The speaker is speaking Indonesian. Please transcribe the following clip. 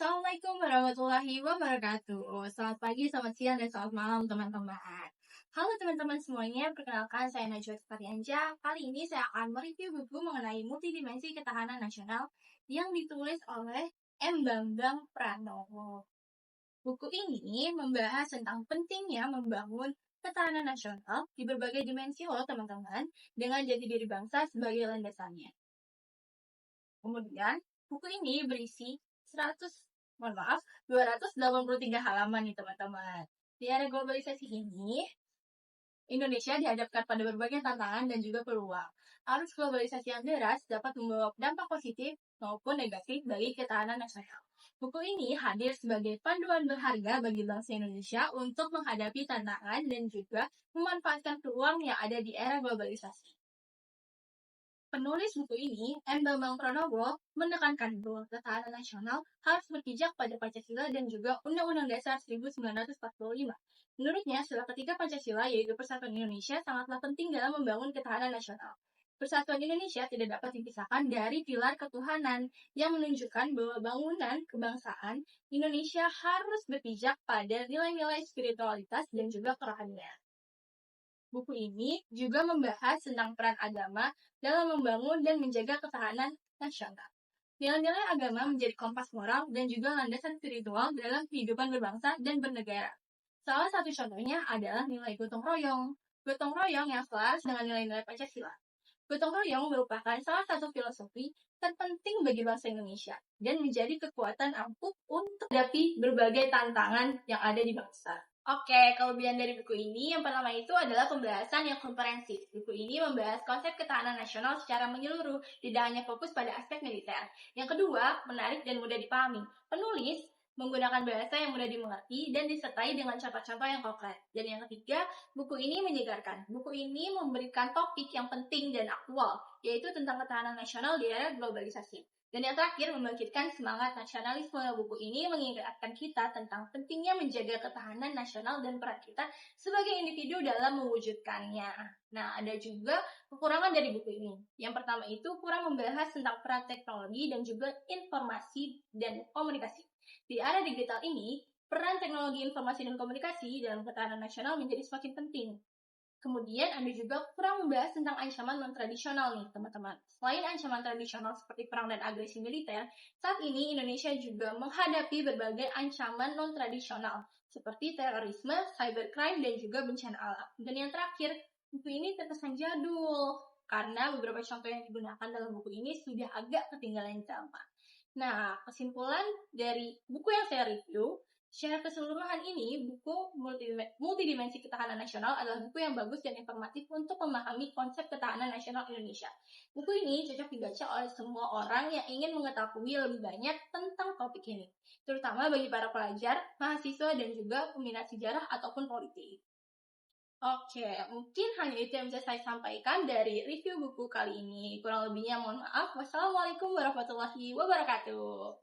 Assalamualaikum warahmatullahi wabarakatuh. Selamat pagi, selamat siang, dan selamat malam teman-teman. Halo teman-teman semuanya, perkenalkan saya Najwa Sukarianja. Kali ini saya akan mereview buku mengenai multidimensi ketahanan nasional yang ditulis oleh M. Bambang Pranowo. Buku ini membahas tentang pentingnya membangun ketahanan nasional di berbagai dimensi loh teman-teman, dengan jati diri bangsa sebagai landasannya. Kemudian, buku ini berisi 283 halaman nih teman-teman. Di era globalisasi ini, Indonesia dihadapkan pada berbagai tantangan dan juga peluang. Arus globalisasi yang deras dapat membawa dampak positif maupun negatif bagi ketahanan nasional. Buku ini hadir sebagai panduan berharga bagi bangsa Indonesia untuk menghadapi tantangan dan juga memanfaatkan peluang yang ada di era globalisasi. Penulis buku ini, M. Bambang Pranowo, menekankan bahwa ketahanan nasional harus berpijak pada Pancasila dan juga Undang-Undang Dasar 1945. Menurutnya, sila ketiga Pancasila yaitu Persatuan Indonesia sangatlah penting dalam membangun ketahanan nasional. Persatuan Indonesia tidak dapat dipisahkan dari pilar ketuhanan yang menunjukkan bahwa bangunan kebangsaan Indonesia harus berpijak pada nilai-nilai spiritualitas dan juga kerohanian. Buku ini juga membahas tentang peran agama dalam membangun dan menjaga ketahanan nasional. Nilai-nilai agama menjadi kompas moral dan juga landasan spiritual dalam kehidupan berbangsa dan bernegara. Salah satu contohnya adalah nilai gotong royong. Gotong royong yang selaras dengan nilai-nilai Pancasila. Gotong royong merupakan salah satu filosofi terpenting bagi bangsa Indonesia dan menjadi kekuatan ampuh untuk menghadapi berbagai tantangan yang ada di bangsa. Oke, kelebihan dari buku ini yang pertama itu adalah pembahasan yang komprehensif. Buku ini membahas konsep ketahanan nasional secara menyeluruh, tidak hanya fokus pada aspek militer. Yang kedua, menarik dan mudah dipahami. Penulis menggunakan bahasa yang mudah dimengerti dan disertai dengan contoh-contoh yang konkret. Dan yang ketiga, buku ini menyegarkan. Buku ini memberikan topik yang penting dan aktual, yaitu tentang ketahanan nasional di era globalisasi. Dan yang terakhir, membangkitkan semangat nasionalisme. Buku ini mengingatkan kita tentang pentingnya menjaga ketahanan nasional dan peran kita sebagai individu dalam mewujudkannya. Nah, ada juga kekurangan dari buku ini. Yang pertama itu kurang membahas tentang peran teknologi dan juga informasi dan komunikasi. Di era digital ini, peran teknologi informasi dan komunikasi dalam ketahanan nasional menjadi semakin penting. Kemudian ada juga kurang membahas tentang ancaman non-tradisional nih teman-teman. Selain ancaman tradisional seperti perang dan agresi militer, saat ini Indonesia juga menghadapi berbagai ancaman non-tradisional seperti terorisme, cybercrime, dan juga bencana alam. Dan yang terakhir, buku ini terkesan jadul karena beberapa contoh yang digunakan dalam buku ini sudah agak ketinggalan zaman. Nah, kesimpulan dari buku yang saya review, secara keseluruhan ini, buku multidimensi ketahanan nasional adalah buku yang bagus dan informatif untuk memahami konsep ketahanan nasional Indonesia. Buku ini cocok dibaca oleh semua orang yang ingin mengetahui lebih banyak tentang topik ini, terutama bagi para pelajar, mahasiswa, dan juga peminat sejarah ataupun politik. Oke, mungkin hanya itu yang bisa saya sampaikan dari review buku kali ini. Kurang lebihnya mohon maaf. Wassalamualaikum warahmatullahi wabarakatuh.